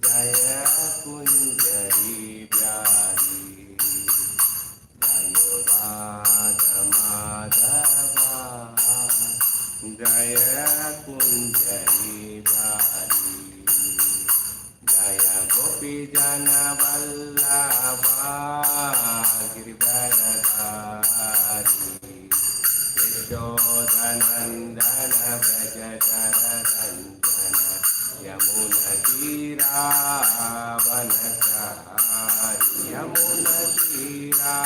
Jaya Kunjari Pyari Jayo Radha Madhava Jaya Kunjari Pyari Jaya Gopi Jana Vallabha Giridharadhari Yashodanandana Vrajadara Ranjana Yamuna Tira Vanachari Yamuna Tira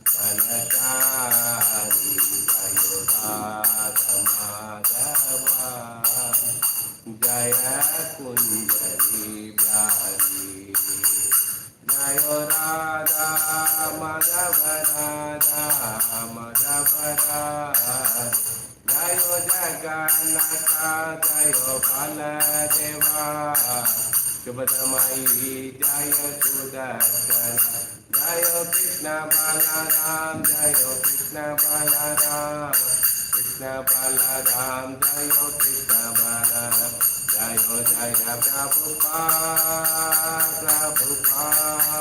Vanachari Jayo Radha Madhava Jaya Kunjari Pyari Jayo Radha Madhava Radha Madhava Radha Jayo Jagannatha Jayo Baladeva Shubhadamayi Jayo Sudarshana Jayo Krishna Balaram Jayo Krishna Balaram Krishna Balaram Jayo Krishna Balaram Jayo Jaya Prabhupada Prabhupada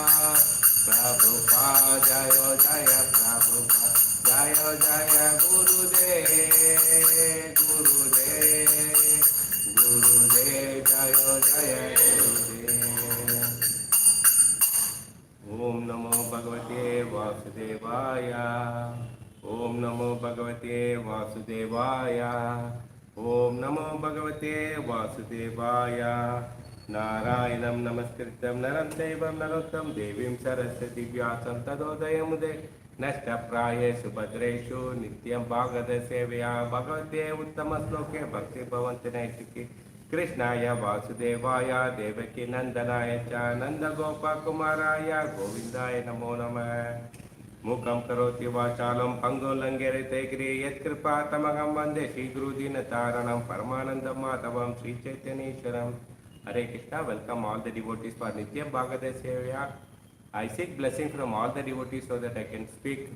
Prabhupada Jayo Jaya Prabhupada Jayo Jaya Gurudev Gurudev Gurudev Jayo Jaya Gurudev Om Namo Bhagavate Vasudevaya Om Namo Bhagavate Vasudevaya Om Namo Bhagavate Vasudevaya Narayanam Namaskritam Naram Devam Narottam Devim Saraswati Vyasam Tadodayamudaya Nashtapraye Subhadreshu Nityam Bhagavata Sevaya Bhagavate Uttama Sloke Bhakti Bhavanti Naitiki Krishnaya Vasudevaya Devaki Nandanaya Cha Nanda Gopa Kumaraya Govindaya Namo Namah Mukam Karoti Vachalam Pango Langere Tegri Yet Kripa Tamagam Vande Shri Guru Dina Taranam Paramananda Madhavam Sri Chaitanyeshwaram Hare Krishna. Welcome all the devotees for Nityam Bhagavata Sevaya. I seek blessing from all the devotees so that I can speak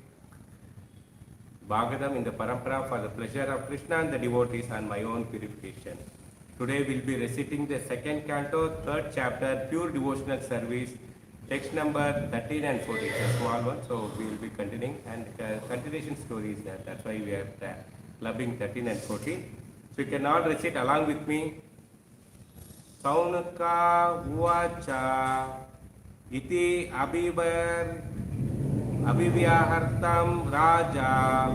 Bhagavatam in the parampara for the pleasure of Krishna and the devotees and my own purification. Today we will be reciting the second canto, third chapter, Pure Devotional Service, text number 13 and 14. It's a small one, so we will be continuing, and continuation story is there. That's why we are clubbing 13 and 14. So you can all recite along with me. Saunaka Uvacha Iti Abhivyahartam Raja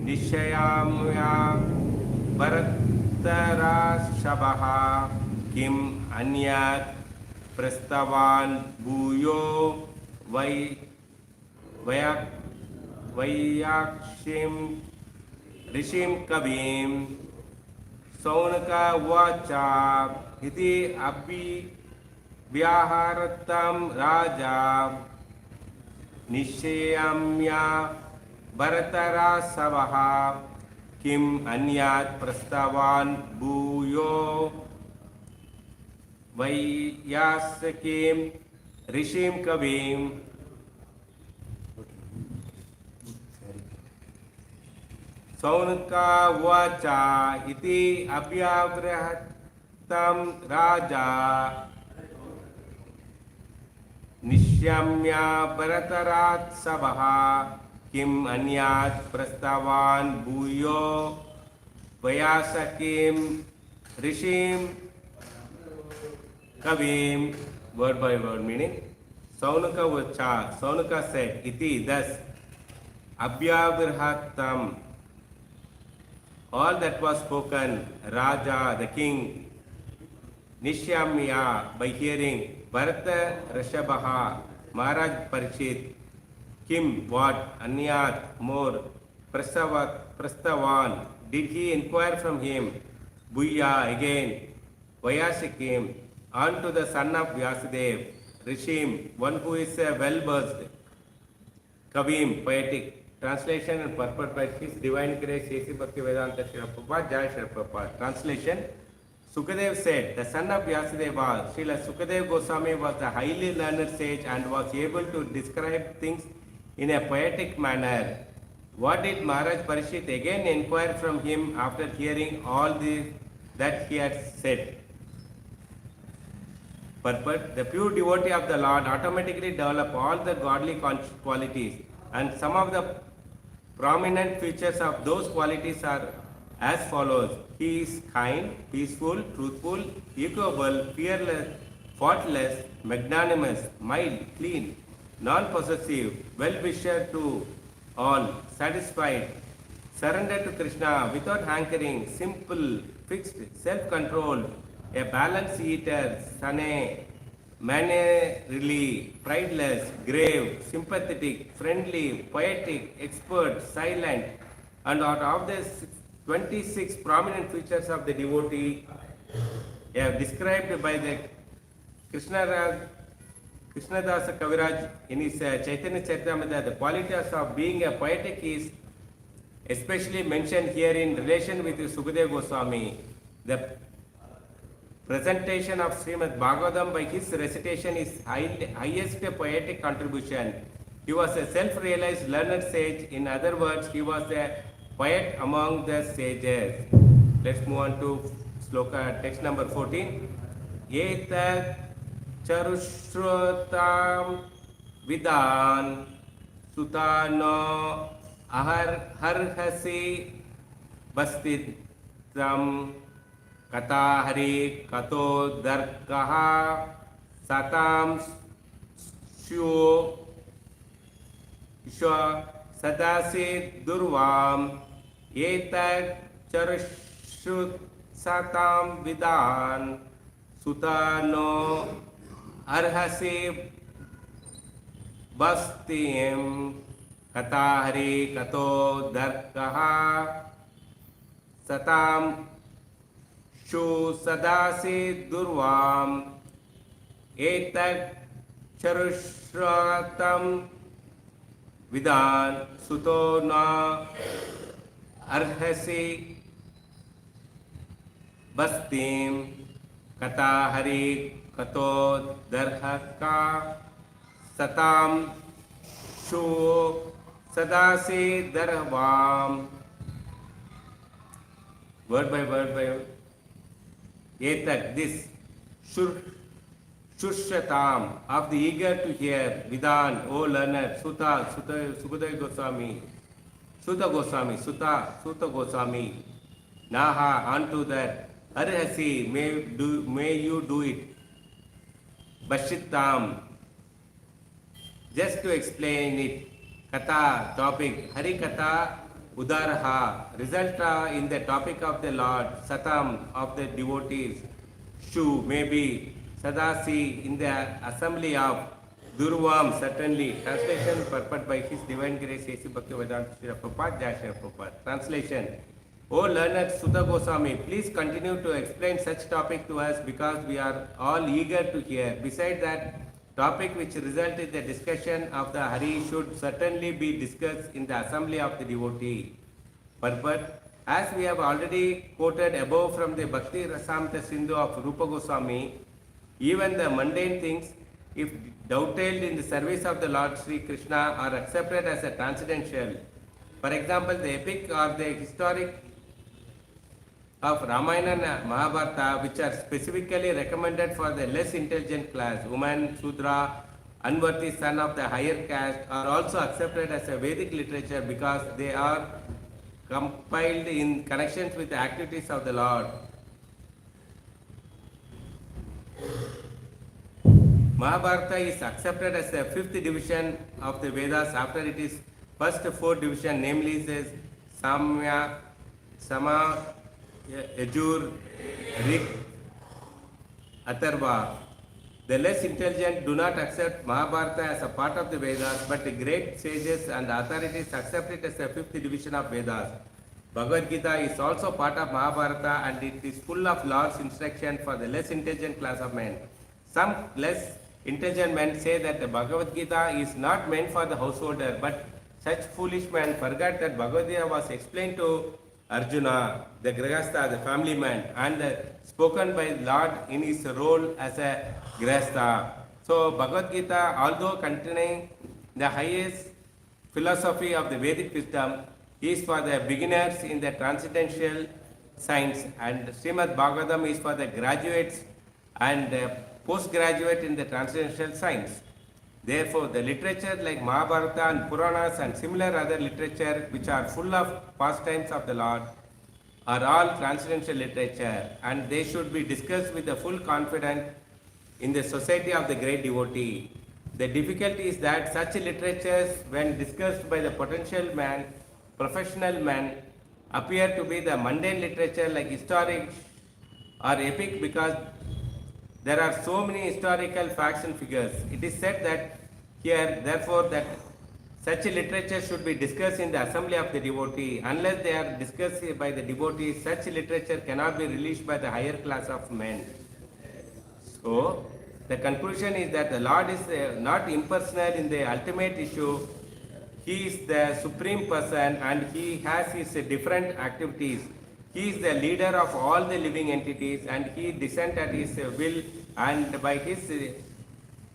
Nishayamya Bharatara Shabaha Kim Anyat Prastavan Bhuyo Vayakshim Rishim Kavim Saunaka Vacha Iti Abhivyahartam Raja Nishayamya Bharatara Shabaha Kim Anyat Prastavan Bhuyo Vayaskim Rishim Kavim Saunaka Vacha Iti Abhyavrahatam Raja Nishyamya Bharatarat Sabaha Kim Anyat Prastavan Bhuyo Vayasakim Rishim Kavim. Word by word meaning. Saunaka Vacha, Saunaka said, Iti, thus, Abhyavirhatam, all that was spoken, Raja, the king, Nishyamya, by hearing, Bharata Rashabaha, Maharaj Parishit, Kim, what, Anyat, more, Prastavan, did he inquire from him, Bhuya, again, Vayasikim, unto the son of Vyasadev, Rishim, one who is well-versed, Kavim, poetic. Translation and purport by His Divine Grace, A.C. Bhakti Vedanta Srila Prabhupada, Jai Srila Prabhupada. Translation. Sukadev said, the son of Vyasadeva, Srila Sukadev Goswami was a highly learned sage and was able to describe things in a poetic manner. What did Maharaj Parishit again inquire from him after hearing all this that he had said? Purport: the pure devotee of the Lord automatically develop all the godly qualities, and some of the prominent features of those qualities are as follows. He is kind, peaceful, truthful, equable, fearless, faultless, magnanimous, mild, clean, non-possessive, well-wisher to all, satisfied, surrendered to Krishna without hankering, simple, fixed, self-controlled, a balanced eater, sane, mannerly, prideless, grave, sympathetic, friendly, poetic, expert, silent, and out of the 26 prominent features of the devotee described by the Krishnadasa Kaviraj in his Chaitanya Charitamrita, the qualities of being a poetic is especially mentioned here in relation with Sukadeva Goswami. The presentation of Srimad Bhagavatam by his recitation is highest poetic contribution. He was a self-realized learned sage. In other words, he was a poet among the sages. Let's move on to sloka text number 14. Etat charushrotam vidan sutano harhasi bastitam kata hari kato darkaha satam shyo sadasi durvam etat charushut satam vidan sutano arhasi bastim katahari kato darkaha satam shu sadasi durvam etat charushratam vidan suto na arhasi bastim kata hari kato darhaka satam shu sadasi darvam. Word by word. Etat, this, shushatam, of the eager to hear, Vidan, O learner, Sukadeva Goswami, Suta Goswami, Naha, unto that, Arhasi, may you do it, Bashittam, just to explain it, Kata, topic, Hari Kata, Udaraha, result in the topic of the Lord, Satam, of the devotees, Shu, maybe, Sadasi, in the assembly of Durvam, certainly. Translation, purport by His Divine Grace, A.C. Bhaktivedanta Srila Prabhupada, Jai Srila Prabhupada. Translation. O learned Sutta Goswami, please continue to explain such topic to us because we are all eager to hear. Besides that, topic which result in the discussion of the Hari should certainly be discussed in the assembly of the devotee. Purport, as we have already quoted above from the Bhakti Rasamrita Sindhu of Rupa Goswami, even the mundane things, if dovetailed in the service of the Lord Sri Krishna, are accepted as a transcendental. For example, the epic or the historic of Ramayana and Mahabharata, which are specifically recommended for the less intelligent class, woman, Sudra, unworthy son of the higher caste, are also accepted as a Vedic literature because they are compiled in connections with the activities of the Lord. Mahabharata is accepted as the fifth division of the Vedas after it is first four division, namely says Samya, Sama, Yajur, Rik, Atharva. The less intelligent do not accept Mahabharata as a part of the Vedas, but the great sages and authorities accept it as a fifth division of Vedas. Bhagavad Gita is also part of Mahabharata and it is full of Lord's instruction for the less intelligent class of men. Some less intelligent men say that the Bhagavad Gita is not meant for the householder, but such foolish men forget that Bhagavad Gita was explained to Arjuna, the Grihastha, the family man, and spoken by Lord in his role as a Grihastha. So Bhagavad Gita, although containing the highest philosophy of the Vedic wisdom, is for the beginners in the transcendental science, and Srimad Bhagavatam is for the graduates and postgraduate in the transcendental science. Therefore, the literature like Mahabharata and Puranas and similar other literature which are full of pastimes of the Lord are all transcendental literature, and they should be discussed with the full confidence in the society of the great devotee. The difficulty is that such literatures, when discussed by the potential man, professional man, appear to be the mundane literature like historic or epic because there are so many historical facts and figures. It is said that here, therefore, that such literature should be discussed in the assembly of the devotee. Unless they are discussed by the devotees, such literature cannot be released by the higher class of men. So, the conclusion is that the Lord is not impersonal in the ultimate issue. He is the supreme person and he has his different activities. He is the leader of all the living entities and he descends at his will and by his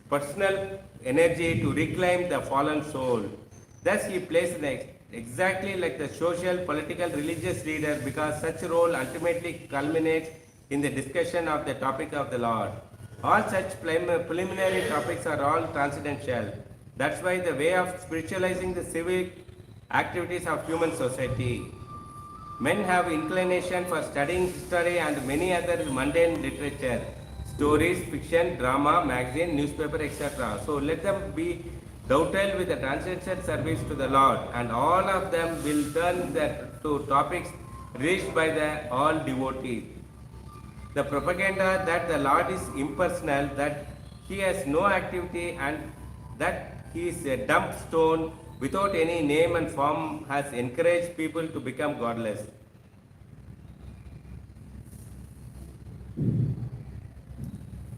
personal energy to reclaim the fallen soul. Thus he plays exactly like the social, political, religious leader because such role ultimately culminates in the discussion of the topic of the Lord. All such preliminary topics are all transcendental. That's why the way of spiritualizing the civic activities of human society. Men have inclination for studying history and many other mundane literature, stories, fiction, drama, magazine, newspaper, etc. So let them be dovetailed with the transcendental service to the Lord, and all of them will turn to topics reached by the all devotees. The propaganda that the Lord is impersonal, that he has no activity and that he is a dumb stone without any name and form has encouraged people to become godless.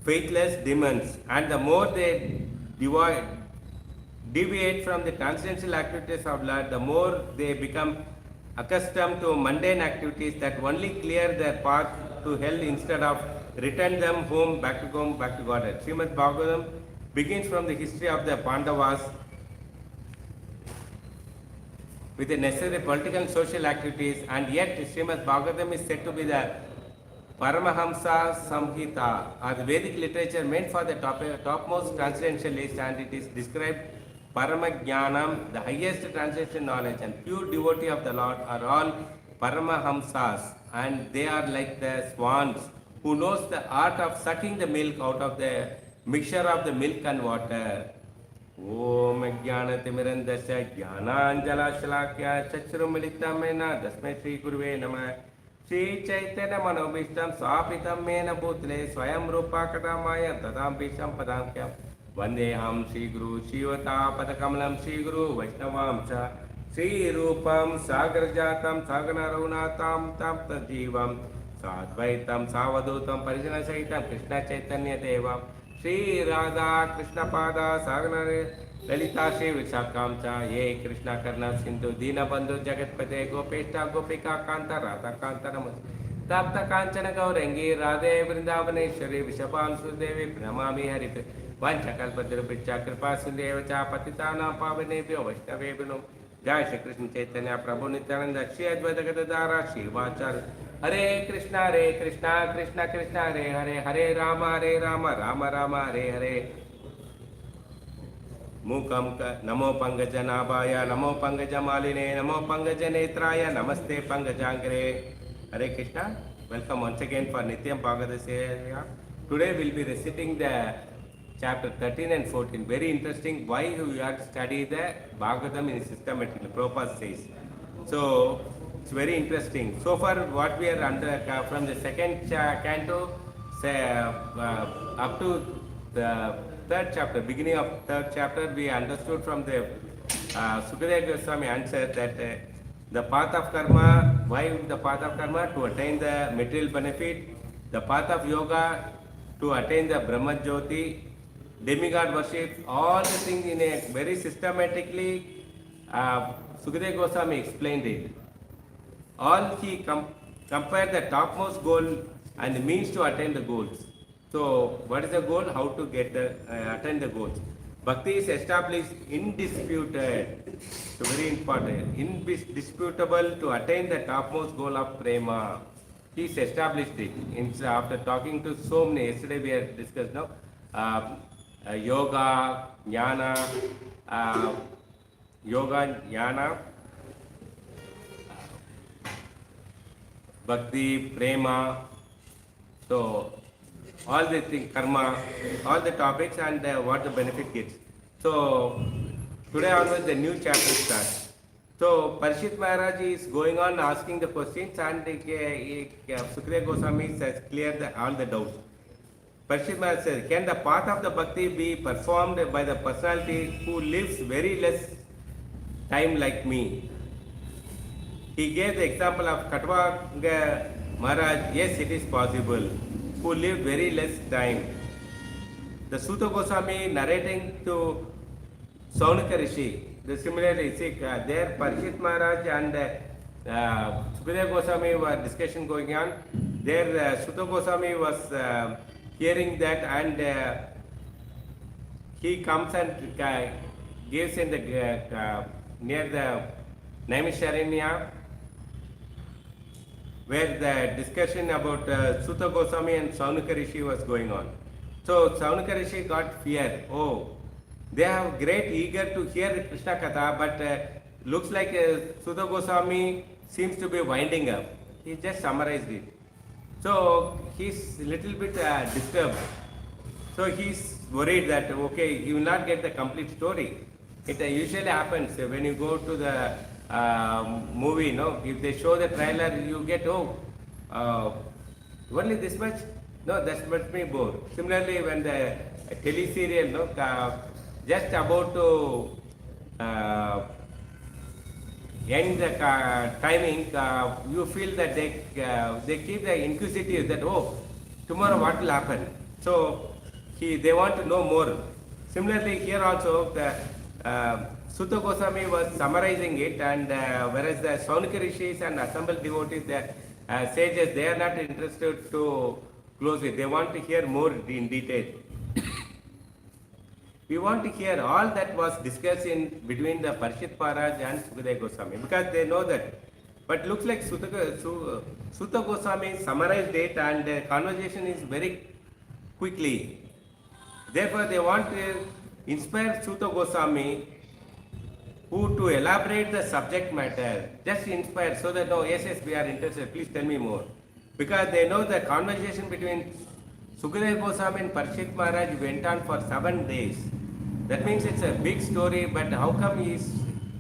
Faithless demons, and the more they deviate from the transcendental activities of Lord, the more they become accustomed to mundane activities that only clear their path to hell instead of return them home, back to Godhead. Srimad Bhagavatam begins from the history of the Pandavas with the necessary political and social activities, and yet Srimad Bhagavatam is said to be the Paramahamsa Samhita, or the Vedic literature meant for the topmost transcendentalist, and it is described Paramajnanam, the highest transcendental knowledge, and pure devotee of the Lord are all Paramahamsas, and they are like the swans who knows the art of sucking the milk out of the mixture of the milk and water. Om Jnanatimirandasya Jnananjala Shalakya Chachurumilitamena Dasme Sri Guruve Namah Sri Chaitanya Manobhishtam Swapitam Mena Bhutle Swayam Rupa Kadamaya Tadam Bisham Padamkyam Vandeham Sri Guru Shivata Padakamalam Sri Guru Vaishnavam Cha Sri Rupam Sagarjatam Saganaraunatam Tapta Jivam Sadvaitam Savadutam Parijana Saitam Krishna Chaitanya Devam Sri Radha Krishna Pada Saganare Lalita Shri Vishakam Cha Ye Krishna Karna Sindhu Dina Bandhu Jagatpate Gopeshta Gopika Kanta Radha Kanta Namas Tapta Kanchana Gaurangi Radhe Vrindavaneshwari Vishabam Sudevi Pranamami Harite Vanchakalpadrupicha Kripa Sundeva Cha Patitana Pavanebhyo Vaishnavebhino Jai Shri Krishna Chaitanya Prabhu Nityananda Shri Advaita Gadadara Shri Vachar Hare Krishna Krishna Krishna Hare Hare Hare Rama Rama Rama Hare Hare Mukam Namo Pangajanabhaya Namo Pangajamaline Namo Pangajanetraya Namaste Pangajangre Hare Krishna. Welcome once again for Nityam Bhagavata. Today we will be reciting the chapter 13 and 14. Very interesting. Why we have to study the Bhagavatam in systematically. Prabhupada says. So it's very interesting. So far, what we are under from the second canto up to the third chapter, beginning of third chapter, we understood from the Sukadeva Goswami answer that the path of karma. Why the path of karma? To attain the material benefit. The path of yoga to attain the Brahma Jyoti, demigod worship. All the things in a very systematically. Sukadeva Goswami explained it. All he compared the topmost goal and the means to attain the goals. So, what is the goal? How to get attain the goals? Bhakti is established indisputed. So, very important. Indisputable to attain the topmost goal of prema. he's established it. After talking to so many, yesterday we had discussed now, yoga, jnana, uh, bhakti, prema, so all the things, karma, all the topics and what the benefit gets. So today onwards the new chapter starts. So Parishit Maharaj is going on asking the questions and Sukadeva Goswami has cleared all the doubts. Parishit Maharaj says, can the path of the bhakti be performed by the personality who lives very less time like me? He gave the example of Katwanga Maharaj. Yes, it is possible, who lived very less time. The Suta Goswami narrating to Saunaka Rishi, the similarly, there Parishit Maharaj and Sukadeva Goswami were discussion going on. There Suta Goswami was hearing that and he comes and gives in the near the Naimisharanya, where the discussion about Suta Goswami and Saunaka Rishi was going on. So Saunaka Rishi got fear. Oh, they have great eager to hear Krishna Katha, but looks like Suta Goswami seems to be winding up. He just summarized it. So he's a little bit disturbed. So he's worried that, okay, you will not get the complete story. It usually happens when you go to the movie, no? If they show the trailer, you get, only this much? No, that must be bored. Similarly, when the teleserial, no, just about to end the timing, you feel that they keep the inquisitive that, oh, tomorrow what will happen? So they want to know more. Similarly, here also, the Suta Goswami was summarizing it, and whereas the Saunaka Rishis and assembled devotees, the sages, they are not interested to close it. They want to hear more in detail. We want to hear all that was discussed in between the Parishit Maharaj and Sukadeva Goswami, because they know that. But looks like Suta Goswami summarized it, and the conversation is very quickly. Therefore, they want to inspire Suta Goswami who to elaborate the subject matter, just inspire so that, no, yes, we are interested, please tell me more. Because they know the conversation between Sukadeva Goswami and Parishit Maharaj went on for 7 days. That means it's a big story, but how come he is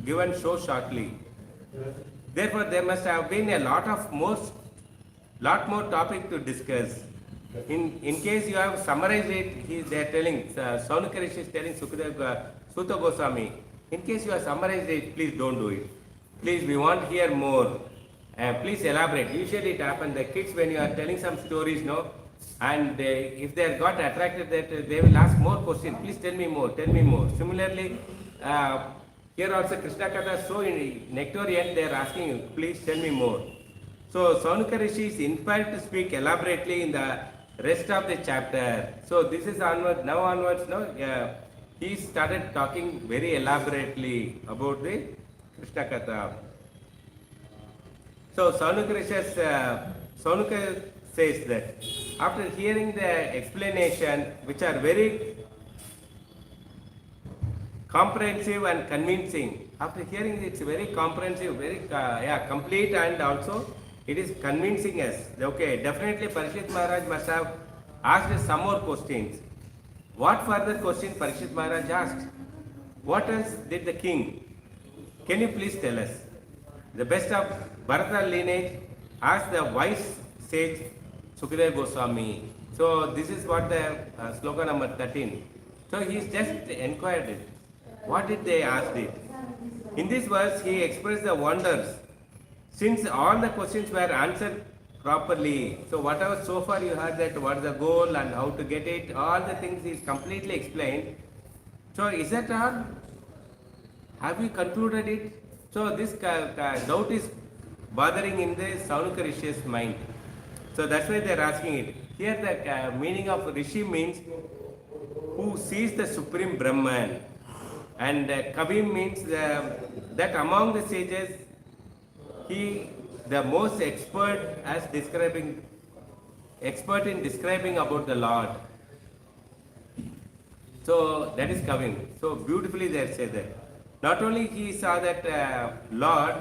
given so shortly? Therefore, there must have been a lot more topic to discuss. In case you have summarized it, they are telling, Saunaka Rishi is telling Suta Goswami, in case you have summarized it, please don't do it. Please, we want to hear more. Please elaborate. Usually it happens, the kids, when you are telling some stories, no, and if they have got attracted, that they will ask more questions. Please tell me more, tell me more. Similarly, here also Krishna Katha so nectarian, they are asking, please tell me more. So Saunaka Rishi is inspired to speak elaborately in the rest of the chapter. So this is onwards, now onwards, no, he started talking very elaborately about the Krishna Katha. So Saunaka says that after hearing the explanation, which are very comprehensive and convincing, after hearing it, it's very comprehensive, very complete, and also it is convincing us. Okay, definitely Parishit Maharaj must have asked some more questions. What further questions Parishit Maharaj asked? What else did the king? Can you please tell us? The best of Bharata lineage asked the wise sage Sukadeva Goswami. So this is what the sloka number 13. So he's just inquired it. What did they ask it? In this verse, he expressed the wonders. Since all the questions were answered properly, so whatever so far you heard, that what is the goal and how to get it, all the things is completely explained. So is that all? Have you concluded it? So this doubt is bothering in the Saunaka Rishi's mind. So that's why they are asking it. Here the meaning of Rishi means who sees the Supreme Brahman. And Kavi means that among the sages, he the most expert in describing about the Lord. So that is coming. So beautifully they say that. Not only he saw that Lord,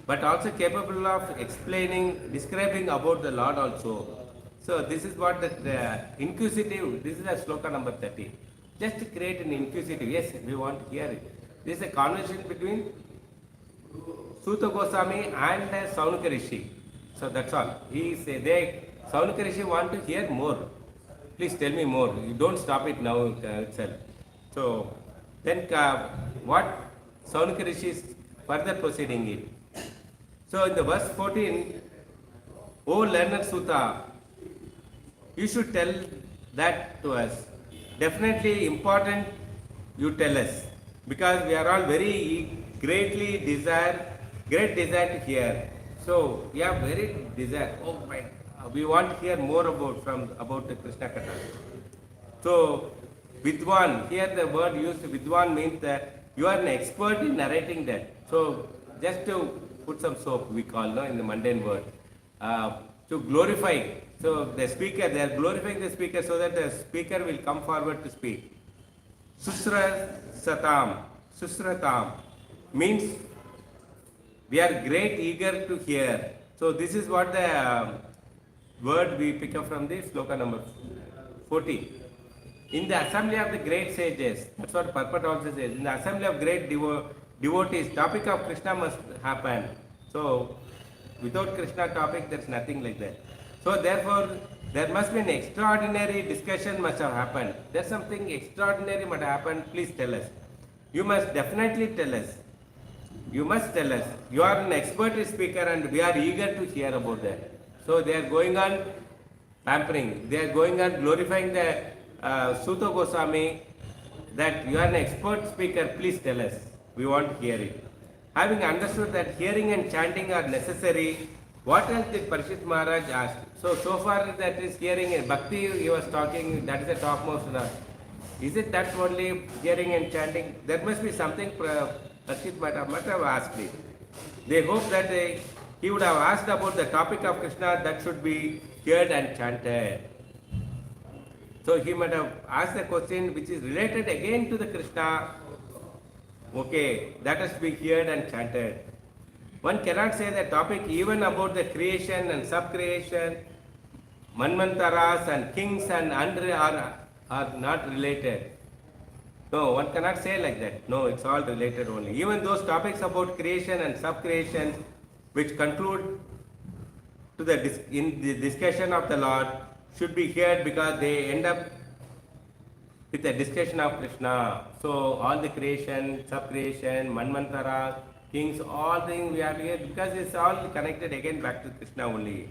but also capable of describing about the Lord also. So this is what that inquisitive, this is a sloka number 30. Just to create an inquisitive, yes, we want to hear it. This is a conversation between Suta Goswami and Saunaka Rishi. So that's all. Saunaka Rishi want to hear more. Please tell me more. You don't stop it now itself. So then what Saunaka Rishi is further proceeding it. So in the verse 14, O learned Suta, you should tell that to us. Definitely important you tell us. Because we are all very great desire to hear. So we have very desire. Oh my, we want to hear more about the Krishna Katha. So Vidwan, here the word used Vidwan means that you are an expert in narrating that. So just to put some soap, we call in the mundane word, to glorify. So the speaker, they are glorifying the speaker so that the speaker will come forward to speak. Susratam means we are great eager to hear. So this is what the word we pick up from the sloka number 40. In the assembly of the great sages, that's what Purport also says, in the assembly of great devotees, topic of Krishna must happen. So without Krishna topic, there's nothing like that. So therefore, there must be an extraordinary discussion must have happened. There's something extraordinary must have happened, please tell us. You must definitely tell us. You must tell us. You are an expert speaker and we are eager to hear about that. So they are going on pampering. They are going on glorifying the Suta Goswami that you are an expert speaker, please tell us. We want to hear it. Having understood that hearing and chanting are necessary, what else did Parishit Maharaj ask? So far that is hearing and Bhakti he was talking, that is the topmost. Is it that only hearing and chanting? There must be something Parishit might have asked it. They hope that he would have asked about the topic of Krishna that should be heard and chanted. So he might have asked a question which is related again to the Krishna. Okay, that has to be heard and chanted. One cannot say the topic even about the creation and sub-creation, manmantaras and kings and are not related. No, one cannot say like that. No, it's all related only. Even those topics about creation and sub-creation which conclude in the discussion of the Lord should be heard because they end up with a discussion of Krishna. So all the creation, sub-creation, manmantara, kings, all things we have here because it's all connected again back to Krishna only.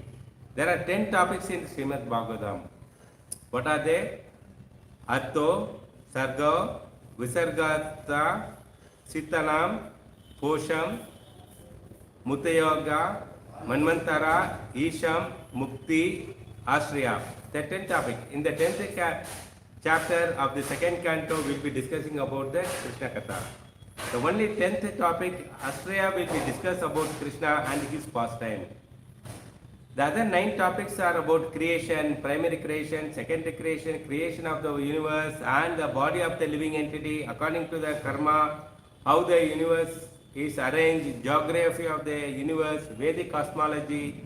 There are 10 topics in Srimad Bhagavatam. What are they? Artho, Sarga, Visargata, Sittanam, Posham, Mutayoga, Manmantara, Isham, Mukti, Ashraya. The 10th topic. In the 10th chapter of the second canto, we'll be discussing about the Krishna Katha. The only 10th topic, Ashraya, will be discussed about Krishna and his pastime. The other 9 topics are about creation, primary creation, secondary creation, creation of the universe and the body of the living entity according to the karma, how the universe is arranged, geography of the universe, Vedic cosmology.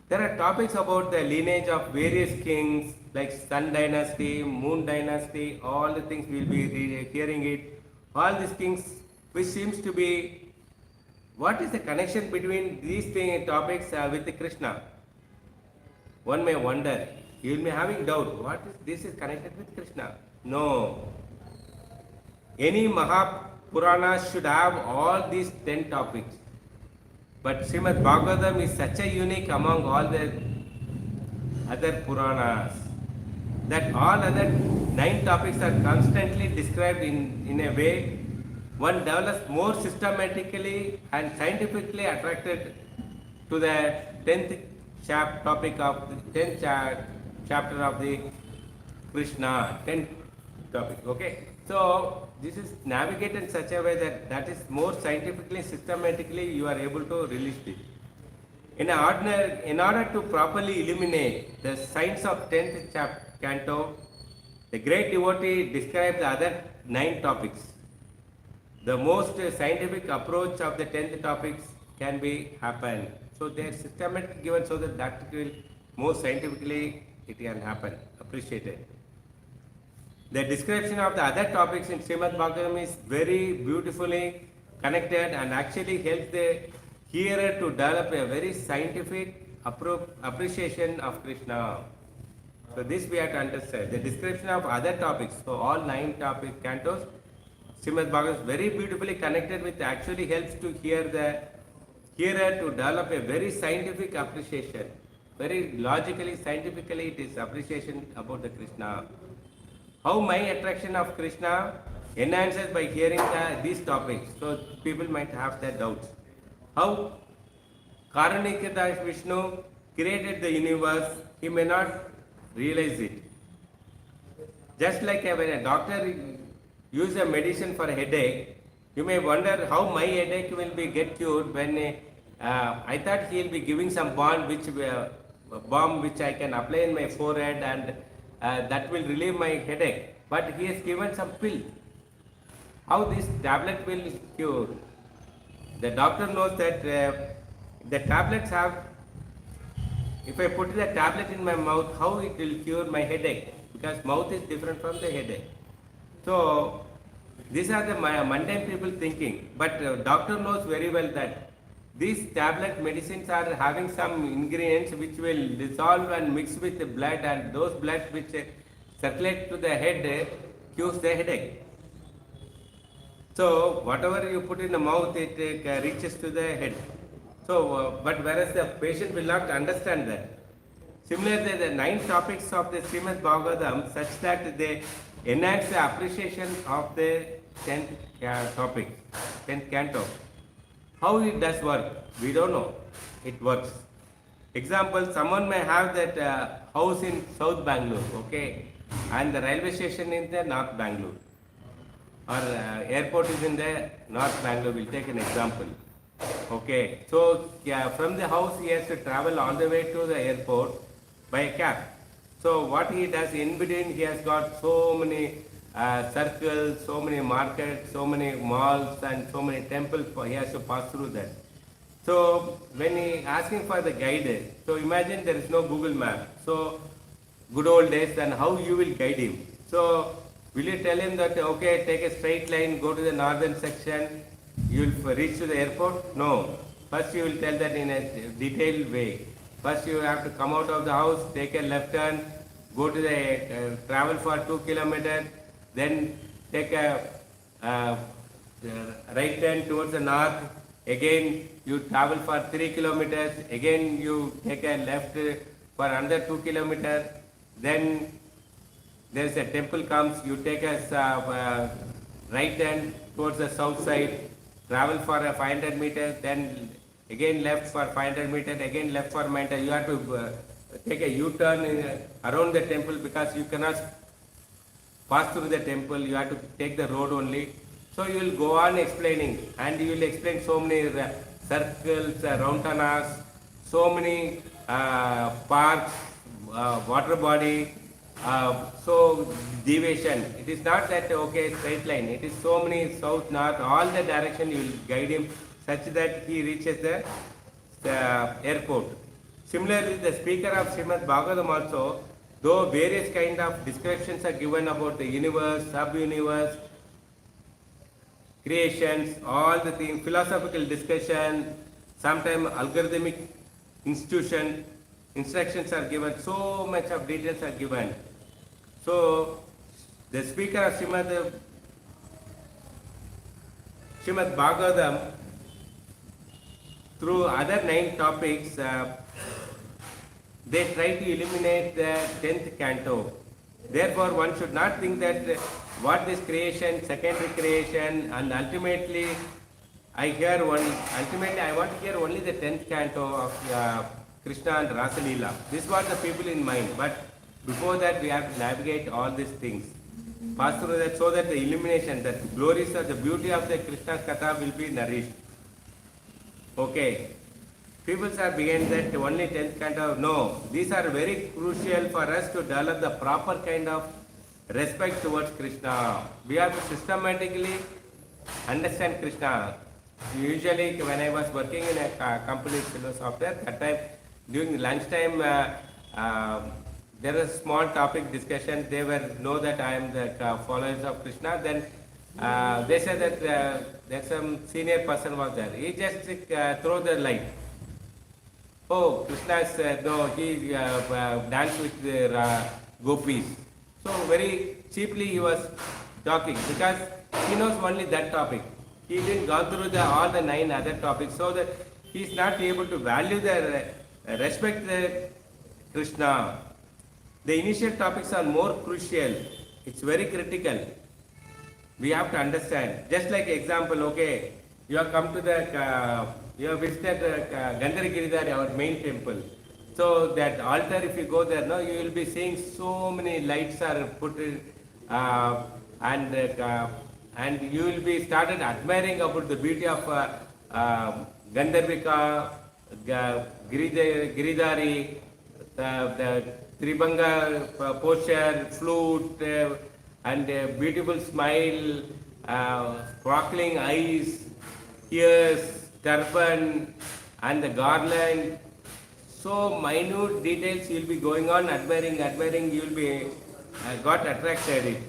There are topics about the lineage of various kings like Sun dynasty, Moon dynasty, all the things we'll be hearing it. All these things which seems to be, what is the connection between these topics with Krishna? One may wonder, you will be having doubt, what is this is connected with Krishna? No. Any Mahapurana should have all these 10 topics. But Srimad Bhagavatam is such a unique among all the other Puranas that all other 9 topics are constantly described in a way one develops more systematically and scientifically attracted to the 10th topic of the 10th chapter of the Krishna, 10th topic. Okay, so this is navigated in such a way that is more scientifically, systematically you are able to release it. In order to properly illuminate the science of 10th canto, the great devotee describes the other 9 topics. The most scientific approach of the 10th topics can be happen. So they are systematically given so that will more scientifically it can happen. Appreciated. The description of the other topics in Srimad Bhagavatam is very beautifully connected and actually helps the hearer to develop a very scientific appreciation of Krishna. So this we have to understand. The description of other topics, so all 9 topic cantos, Srimad Bhagavatam is very beautifully connected with actually helps to hear the hearer to develop a very scientific appreciation. Very logically, scientifically it is appreciation about the Krishna. How my attraction of Krishna enhances by hearing these topics. So people might have their doubts. How Karunika Vishnu created the universe, he may not realize it. Just like when a doctor uses a medicine for a headache, you may wonder how my headache will be get cured when I thought he will be giving some balm which I can apply in my forehead and that will relieve my headache. But he has given some pill. How this tablet will cure? The doctor knows that the tablets have, if I put the tablet in my mouth, how it will cure my headache? Because mouth is different from the headache. So these are the mundane people thinking. But doctor knows very well that these tablet medicines are having some ingredients which will dissolve and mix with the blood, and those blood which circulate to the head cures the headache. So whatever you put in the mouth, it reaches to the head. So, but whereas the patient will not understand that. Similarly, the 9 topics of the Srimad Bhagavatam such that they enhance the appreciation of the 10th topic, 10th canto. How it does work? We don't know. It works. Example, someone may have that house in South Bangalore, okay, and the railway station in the North Bangalore, or airport is in the North Bangalore. We'll take an example. Okay, so from the house he has to travel all the way to the airport by a cab. So what he does in between, he has got so many circles, so many markets, so many malls and so many temples, he has to pass through that. So when he asking for the guide, so imagine there is no Google map. So good old days, then how you will guide him? So will you tell him that, okay, take a straight line, go to the northern section, you will reach to the airport? No. First you will tell that in a detailed way. First you have to come out of the house, take a left turn, go to the, travel for 2 kilometers, then take a right turn towards the north, again you travel for 3 kilometers, again you take a left for another 2 kilometers, then there is a temple comes, you take a right turn towards the south side, travel for 500 meters, then again left for 500 meters, again left for 500 meters. You have to take a U-turn around the temple because you cannot pass through the temple, you have to take the road only. So you will go on explaining, and you will explain so many circles, round-tanas, so many parks, water body, so deviation. It is not that okay straight line. It is so many south, north, all the direction you will guide him such that he reaches the airport. Similarly, the speaker of Srimad Bhagavatam also, though various kind of descriptions are given about the universe, sub-universe, creations, all the things, philosophical discussion, sometimes algorithmic instructions are given, so much of details are given. So, the speaker of Srimad Bhagavatam, through other 9 topics, they try to eliminate the 10th canto. Therefore, one should not think that what is creation, secondary creation, and ultimately I want to hear only the 10th canto of Krishna and Rasa Leela. This was the people in mind. But before that, we have to navigate all these things, pass through that, so that the illumination, the glories of the beauty of the Krishna's Katha will be nourished. Okay. people are behind that only 10th canto. No, these are very crucial for us to develop the proper kind of respect towards Krishna. We have to systematically understand Krishna. Usually, when I was working in a company software, that time during lunchtime, there was a small topic discussion. They were know that I am the followers of Krishna. Then they said that there's some senior person was there. He just throw the light. Oh, Krishna said no. He danced with the gopis. So very cheaply he was talking because he knows only that topic. He didn't go through all the 9 other topics, so that he is not able to value the respect the Krishna. The initial topics are more crucial. It's very critical. We have to understand. Just like example, okay, you have come to the, you have visited Gandhari Giridhari, our main temple. So that altar, if you go there, no, you will be seeing so many lights are put in, and you will be started admiring about the beauty of Gandharvika, Giridhari, the Tribanga posture, flute, and beautiful smile, sparkling eyes, ears, turban, and the garland. So minute details you will be going on admiring, you will be got attracted.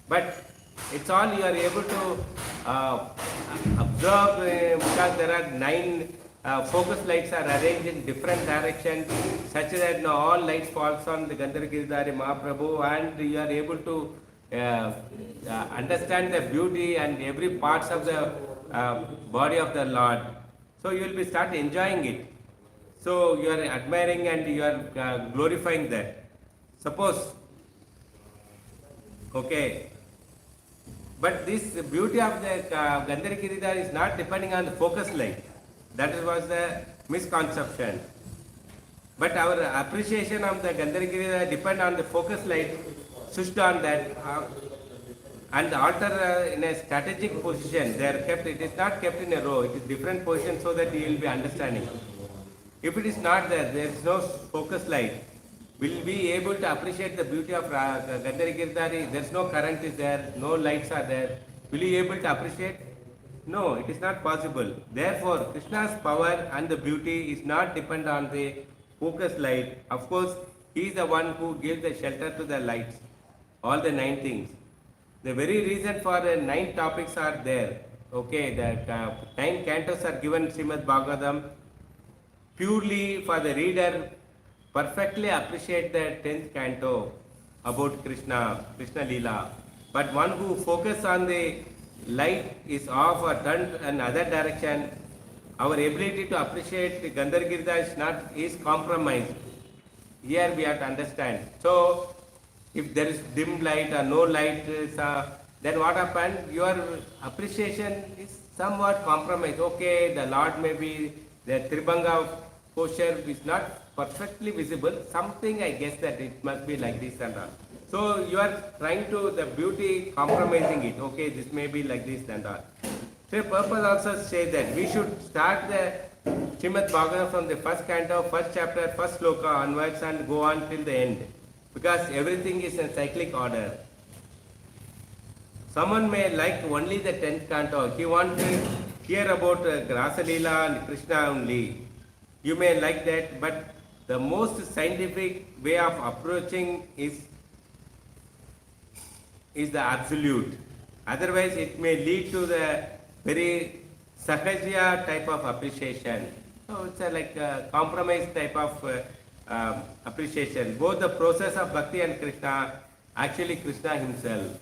But it's all you are able to observe because there are 9 focus lights are arranged in different directions such that all lights falls on the Gandhari Giridhari Mahaprabhu, and you are able to understand the beauty and every parts of the body of the Lord. So you will be start enjoying it. So you are admiring and you are glorifying that. Suppose, okay, but this beauty of the Gandhari Giridhari is not depending on the focus light. That was the misconception. But our appreciation of the Gandhari Giridhari depend on the focus light switched on that, and the altar in a strategic position. They are kept. It is not kept in a row. It is different position so that you will be understanding. If it is not there, there is no focus light. Will be able to appreciate the beauty of Gandhari Giridhari. There is no current is there, no lights are there. Will you able to appreciate? No, it is not possible. Therefore, Krishna's power and the beauty is not depend on the focus light. Of course, he is the one who gives the shelter to the lights, all the 9 things. The very reason for the 9 topics are there. Okay, the 9 cantos are given Srimad Bhagavatam purely for the reader perfectly appreciate the 10th canto about Krishna Leela. But one who focus on the light is off or turned in other direction, our ability to appreciate the Gandhari Giridhari is compromised. Here we have to understand. So, if there is dim light or no light, then what happens? Your appreciation is somewhat compromised. Okay, the Lord may be, the Tribanga posture is not perfectly visible. Something I guess that it must be like this and all. So you are trying to, the beauty compromising it. Okay, this may be like this and all. So purpose also says that we should start the Srimad Bhagavatam from the first canto, first chapter, first sloka onwards and go on till the end. Because everything is in cyclic order. Someone may like only the 10th canto. He wants to hear about Rasa Leela and Krishna only. You may like that, but the most scientific way of approaching is the absolute. Otherwise, it may lead to the very sahaja type of appreciation. So it's like a compromise type of appreciation. Both the process of bhakti and Krishna, actually Krishna himself.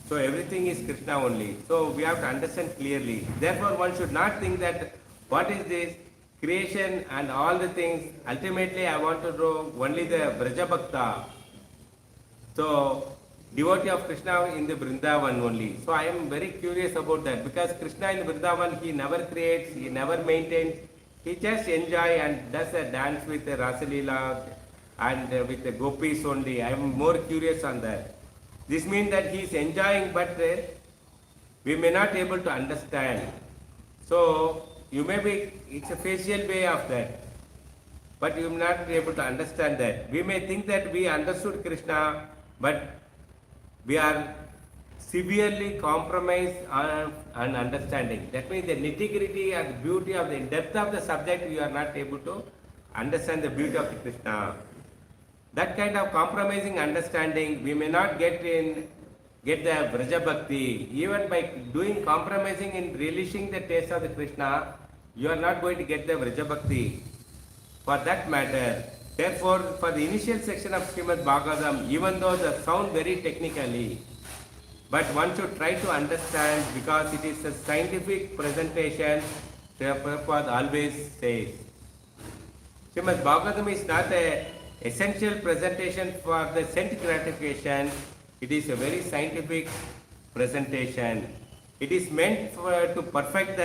So everything is Krishna only. So we have to understand clearly. Therefore, one should not think that what is this creation and all the things. Ultimately, I want to do only the Braja Bhakta. So devotee of Krishna in the Vrindavan only. So I am very curious about that because Krishna in Vrindavan, he never creates, he never maintains. He just enjoy and does a dance with the Rasa Leela and with the gopis only. I am more curious on that. This means that he is enjoying, but we may not able to understand. So you may be, it's a facial way of that, but you will not be able to understand that. We may think that we understood Krishna, but we are severely compromised on understanding. That means the nitty-gritty and the beauty of the depth of the subject, you are not able to understand the beauty of the Krishna. That kind of compromising understanding we may not get the Vraja Bhakti. Even by doing compromising in relishing the taste of the Krishna, you are not going to get the Vraja Bhakti. For that matter, therefore, for the initial section of Srimad Bhagavatam, even though they sound very technically, but one should try to understand because it is a scientific presentation, Prabhupada always says. Srimad Bhagavatam is not an essential presentation for the sense gratification, it is a very scientific presentation. It is meant to perfect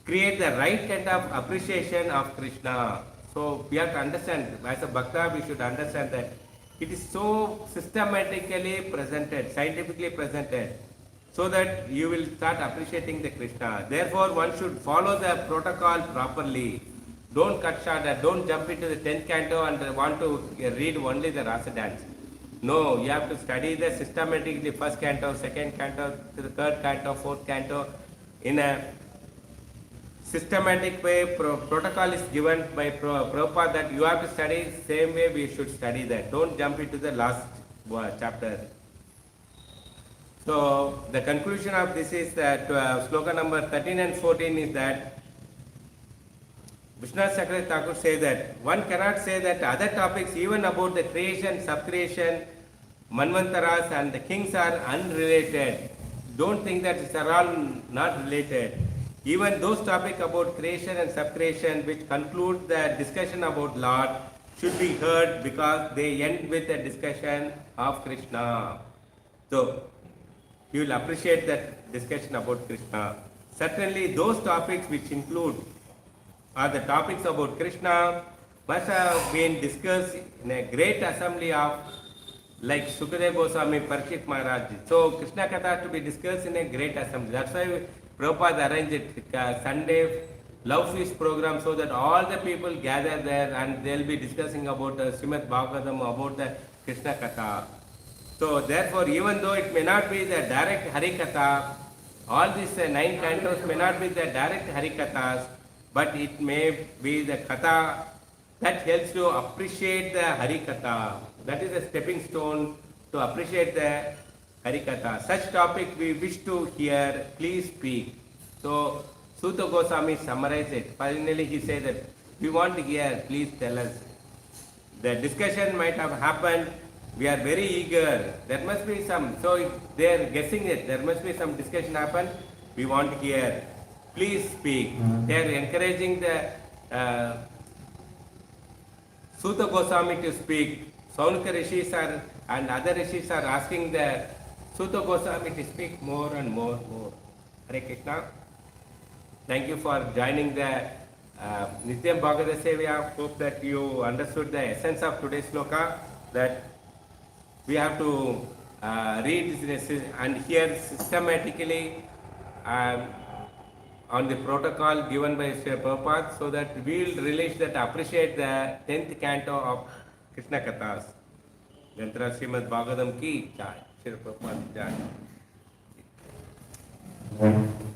create the right kind of appreciation of Krishna. So we have to understand, as a Bhakta we should understand that it is so systematically presented, scientifically presented, so that you will start appreciating the Krishna. Therefore one should follow the protocol properly. Don't cut short, don't jump into the 10th canto and want to read only the rasa dance. No, you have to study the systematically first canto, second canto, the third canto, fourth canto in a systematic way. Protocol is given by Prabhupada that you have to study same way we should study that. Don't jump into the last chapter. So the conclusion of this is that sloka number 13 and 14 is that Vishwanath Chakravarti Thakur says that one cannot say that other topics even about the creation, subcreation, manvantaras and the kings are unrelated. Don't think that these are all not related. Even those topics about creation and subcreation which conclude the discussion about Lord should be heard because they end with a discussion of Krishna. So you will appreciate that discussion about Krishna. Certainly those topics which include are the topics about Krishna must have been discussed in a great assembly of like Sukadeva Goswami, Parikshit Maharaj. So Krishna Katha has to be discussed in a great assembly. That's why Prabhupada arranged it Sunday love feast program so that all the people gather there and they'll be discussing about the Srimad Bhagavatam, about the Krishna Katha. So therefore, even though it may not be the direct Hari Katha, all these 9 cantos may not be the direct Hari Kathas, but it may be the Katha that helps to appreciate the Hari Katha. That is a stepping stone to appreciate the Hari Katha. Such topic we wish to hear, please speak. So Suta Goswami summarized it. Finally he said that we want to hear, please tell us. The discussion might have happened, we are very eager. There must be some, so if they are guessing it, there must be some discussion happen, we want to hear. Please speak. They are encouraging the Suta Goswami to speak. Saunaka Rishis and other Rishis are asking the Suta Goswami to speak more and more. Hare Krishna. Thank you for joining the Nityam Bhagavata Sevya. Hope that you understood the essence of today's sloka, that we have to read this and hear systematically on the protocol given by Sri Prabhupada, so that we will relish that, appreciate the 10th canto of Krishna Kathas. Yantra Srimad Bhagavatam ki jai. Sri Prabhupada jai.